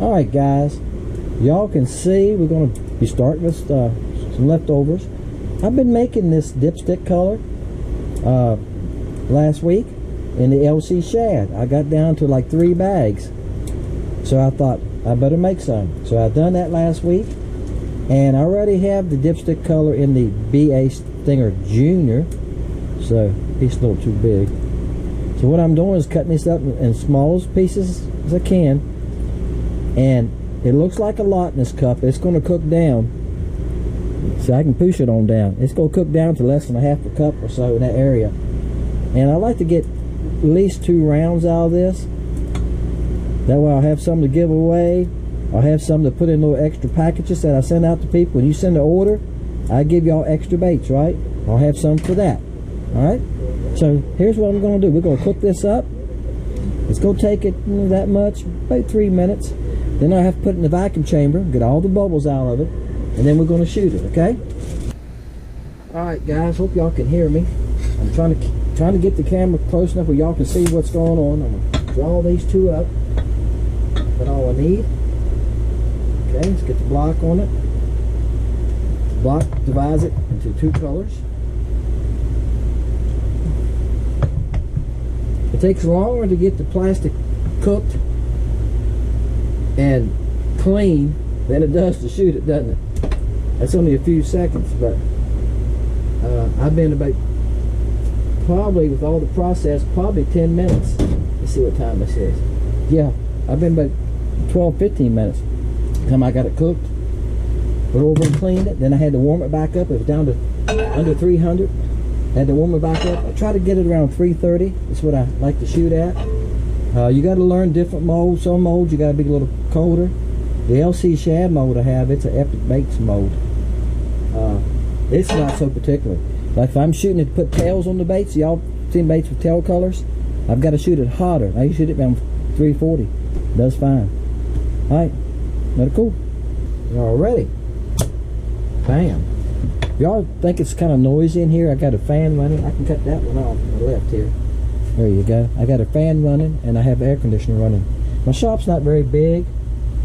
Alright guys, y'all can see we're going to be starting with some leftovers. I've been making this dipstick color last week in the LC shad. I got down to like 3 bags, so I thought I better make some. So I've done that last week, and I already have the dipstick color in the BA Stinger Junior, so it's a little too big. So what I'm doing is cutting this up in small pieces as I can. And it looks like a lot in this cup. It's going to cook down, so I can push it on down. It's going to cook down to less than a half a cup or so in that area. And I like to get at least 2 rounds out of this. That way I'll have some to give away. I'll have some to put in little extra packages that I send out to people. When you send an order, I give y'all extra baits, right? I'll have some for that. Alright? So here's what I'm going to do. We're going to cook this up. It's going to take it that much, about 3 minutes. Then I have to put it in the vacuum chamber, get all the bubbles out of it, and then we're going to shoot it, okay? Alright guys, hope y'all can hear me. I'm trying to get the camera close enough where y'all can see what's going on. I'm going to draw these 2 up. That's all I need. Okay, let's get the block on it. The block divides it into 2 colors. It takes longer to get the plastic cooked and clean than it does to shoot it, doesn't it? That's only a few seconds, but I've been about, probably with all the process, probably 10 minutes. Let's see what time this is. Yeah, I've been about 12-15 minutes. Time I got it cooked, put over and cleaned it. Then I had to warm it back up. It was down to under 300. Had to warm it back up. I try to get it around 330. That's what I like to shoot at. You got to learn different molds. Some molds you got to be a little colder. The LC shad mold I have, it's an Epic Baits mold. It's not so particular. Like if I'm shooting it to put tails on the baits, y'all seen baits with tail colors? I've got to shoot it hotter. I shoot it around 340. Does fine. Alright, that's cool. Y'all ready? Bam. Y'all think it's kind of noisy in here? I got a fan running. I can cut that one off on the left here. There you go. I got a fan running and I have air conditioner running. My shop's not very big.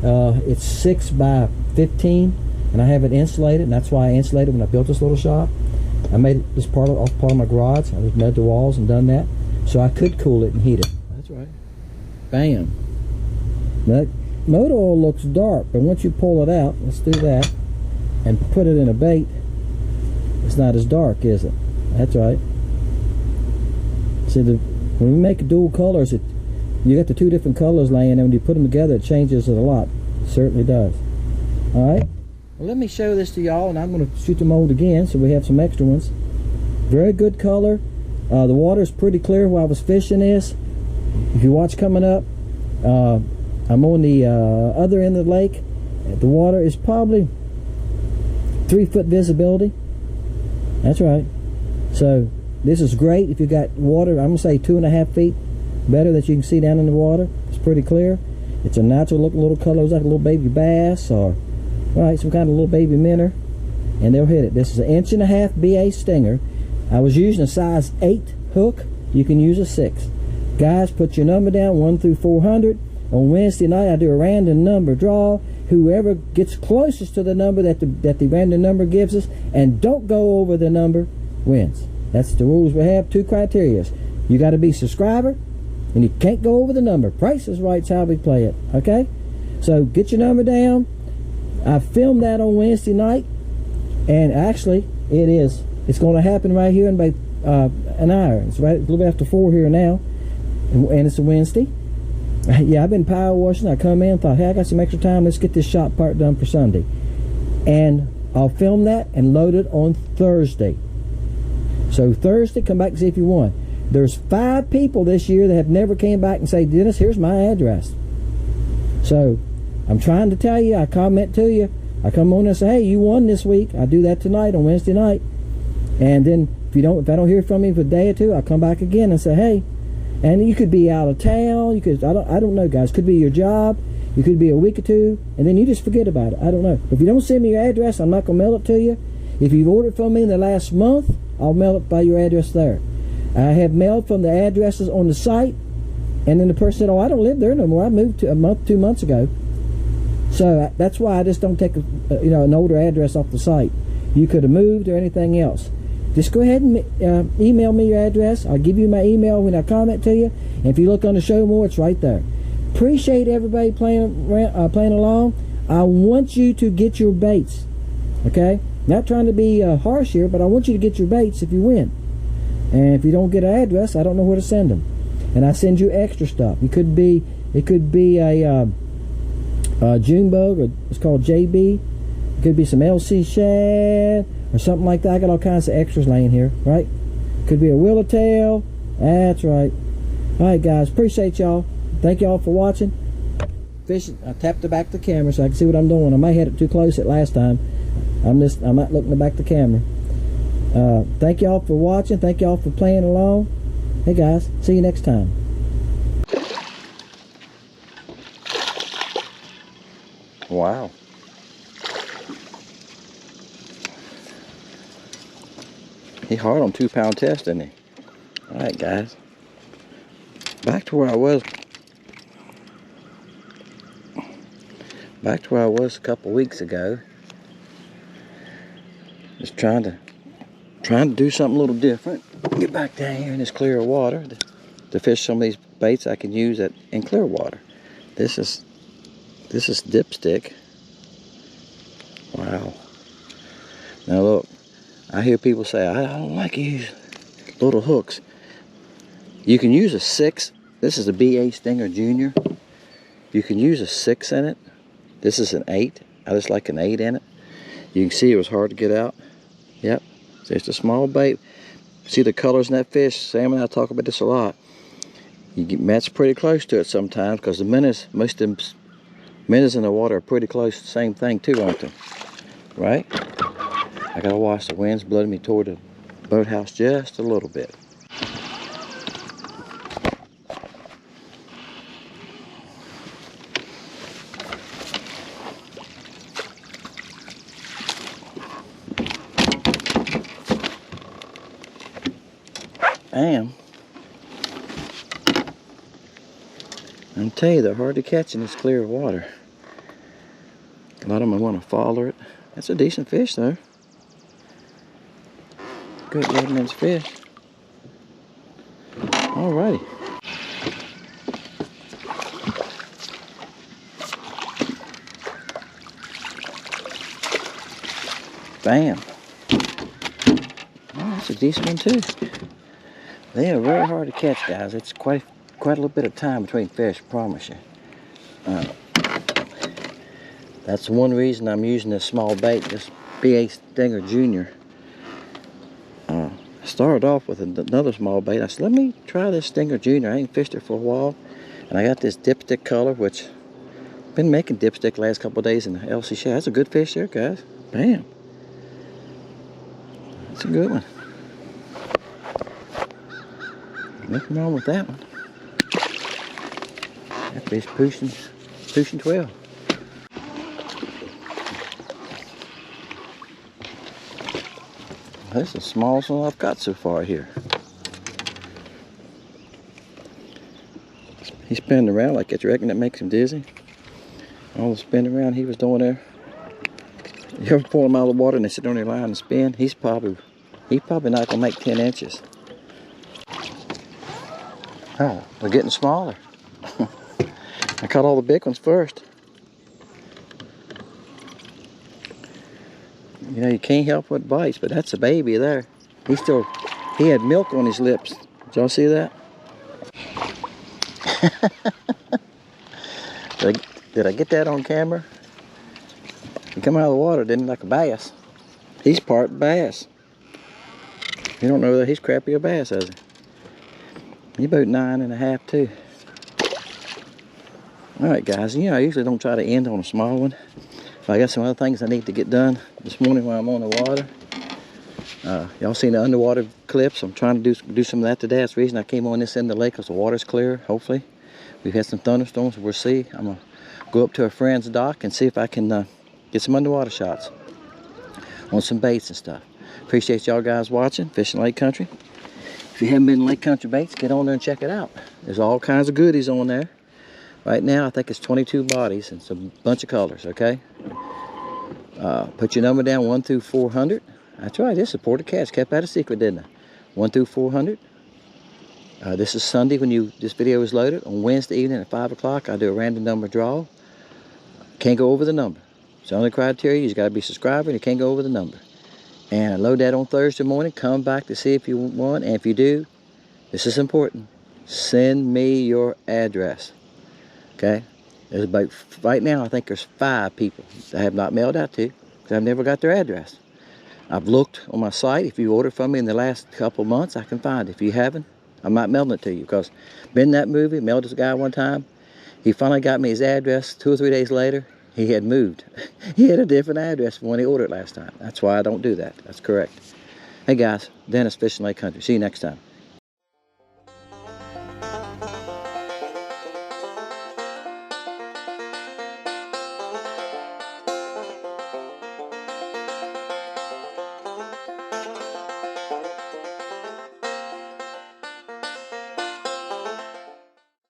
It's 6 by 15 and I have it insulated, and that's why I insulated when I built this little shop. I made this part of my garage. I just made the walls and done that so I could cool it and heat it. That's right. Bam. Now, motor oil looks dark, but once you pull it out, let's do that, and put it in a bait, it's not as dark, is it? That's right. See, when we make dual colors, you got the 2 different colors laying, and when you put them together, it changes it a lot. It certainly does. Alright, well, let me show this to y'all, and I'm going to shoot the mold again so we have some extra ones. Very good color. The water's pretty clear while I was fishing this. If you watch coming up, I'm on the other end of the lake. The water is probably 3-foot visibility. That's right. So this is great if you got water. I'm gonna say 2.5 feet better that you can see down in the water. It's pretty clear. It's a natural looking little color. It's like a little baby bass or some kind of little baby minnow, and they'll hit it. This is an 1.5 inch BA Stinger. I was using a size 8 hook. You can use a 6. Guys, put your number down 1 through 400. On Wednesday night I do a random number draw. Whoever gets closest to the number that the random number gives us and don't go over the number wins. That's the rules we have. 2 criteria. You got to be a subscriber and you can't go over the number. Price is Right's how we play it. Okay? So get your number down. I filmed that on Wednesday night, and actually it's going to happen right here in about an hour. It's right a little bit after 4 here now, and it's a Wednesday. Yeah, I've been power washing. I come in and thought, hey, I got some extra time. Let's get this shop part done for Sunday. And I'll film that and load it on Thursday. So Thursday, come back and see if you won. There's 5 people this year that have never came back and say, Dennis, here's my address. So I'm trying to tell you, I comment to you. I come on and say, hey, you won this week. I do that tonight on Wednesday night. And then if I don't hear from you for a day or 2, I'll come back again and say, hey. And you could be out of town. You could, I don't know, guys. Could be your job. You could be a week or 2, and then you just forget about it. I don't know. If you don't send me your address, I'm not gonna mail it to you. If you've ordered from me in the last month, I'll mail it by your address there. I have mailed from the addresses on the site, and then the person said, oh, I don't live there no more. I moved to a month, 2 months ago. So that's why I just don't take an older address off the site. You could have moved or anything else. Just go ahead and email me your address. I'll give you my email when I comment to you. And if you look on the show more, it's right there. Appreciate everybody playing along. I want you to get your baits. Okay? Not trying to be harsh here, but I want you to get your baits if you win. And if you don't get an address, I don't know where to send them. And I send you extra stuff. It could be a June bug, or it's called JB. It could be some LC shad or something like that. I got all kinds of extras laying here, right? Could be a willowtail. That's right. All right, guys. Appreciate y'all. Thank y'all for watching. Fishing. I tapped the back of the camera so I can see what I'm doing. I may have it too close at last time. I'm not looking the back of the camera. Thank y'all for watching. Thank y'all for playing along. Hey guys, see you next time. Wow. He hard on 2 pound test, isn't he? Alright guys. Back to where I was. Back to where I was a couple weeks ago. Just trying to do something a little different. Get back down here in this clear water to fish some of these baits I can use in clear water. This is dipstick. Wow. Now look, I hear people say, I don't like to use little hooks. You can use a 6. This is a BA Stinger Junior. You can use a 6 in it. This is an 8. I just like an 8 in it. You can see it was hard to get out. Yep. It's just a small bait. See the colors in that fish? Sam and I talk about this a lot. You get matched pretty close to it sometimes because the minnows, most of them minnows in the water are pretty close to the same thing too, aren't they? Right? I gotta watch the wind's blowing me toward the boathouse just a little bit. Damn. I'll tell you, they're hard to catch in this clear water. A lot of them want to follow it. That's a decent fish though. Good Lowrance fish. Alrighty. Bam. Oh, that's a decent one too. They are very hard to catch, guys. It's quite a little bit of time between fish, I promise you. That's one reason I'm using this small bait, this BA Stinger Junior. I started off with another small bait. I said, let me try this Stinger Junior. I ain't fished it for a while. And I got this dipstick color, which I've been making dipstick the last couple of days in the LC shad. That's a good fish there, guys. Bam. That's a good one. Nothing wrong with that one. That fish pushing 12. That's the smallest one I've got so far here. He's spinning around like that. You reckon that makes him dizzy? All the spinning around he was doing there. You ever pull him out of the water and they sit on their line and spin? He's probably not gonna make 10 inches. Oh, they're getting smaller. I caught all the big ones first. You know, you can't help what bites, but that's a baby there. He had milk on his lips. Did y'all see that? Did I get that on camera? He come out of the water, didn't he, like a bass? He's part bass. You don't know whether he's crappie or bass, has he? He's about 9.5 too. Alright guys, you know I usually don't try to end on a small one. But I got some other things I need to get done this morning while I'm on the water. Y'all seen the underwater clips? I'm trying to do some of that today. That's the reason I came on this end of the lake, because the water's clear, hopefully. We've had some thunderstorms, we'll see. I'm going to go up to a friend's dock and see if I can get some underwater shots. on some baits and stuff. Appreciate y'all guys watching Fishing Lake Country. If you haven't been to Lake Country Baits, get on there and check it out. There's all kinds of goodies on there. Right now, I think it's 22 bodies and it's a bunch of colors, okay? Put your number down, 1 through 400. That's right, this is Port of Cats. Kept that a secret, didn't I? 1 through 400. This is Sunday when this video is loaded. On Wednesday evening at 5 o'clock, I do a random number draw. Can't go over the number. It's the only criteria. You just got to be subscribed and you can't go over the number. And I load that on Thursday morning. Come back to see if you won. And if you do, this is important. Send me your address. Okay? There's about, right now, I think there's 5 people that I have not mailed out to because I've never got their address. I've looked on my site. If you ordered from me in the last couple of months, I can find it. If you haven't, I'm not mailing it to you because been in that movie, mailed this guy one time. He finally got me his address. 2 or 3 days later, he had moved. He had a different address from when he ordered last time. That's why I don't do that. That's correct. Hey guys, Dennis, Fishing Lake Country. See you next time.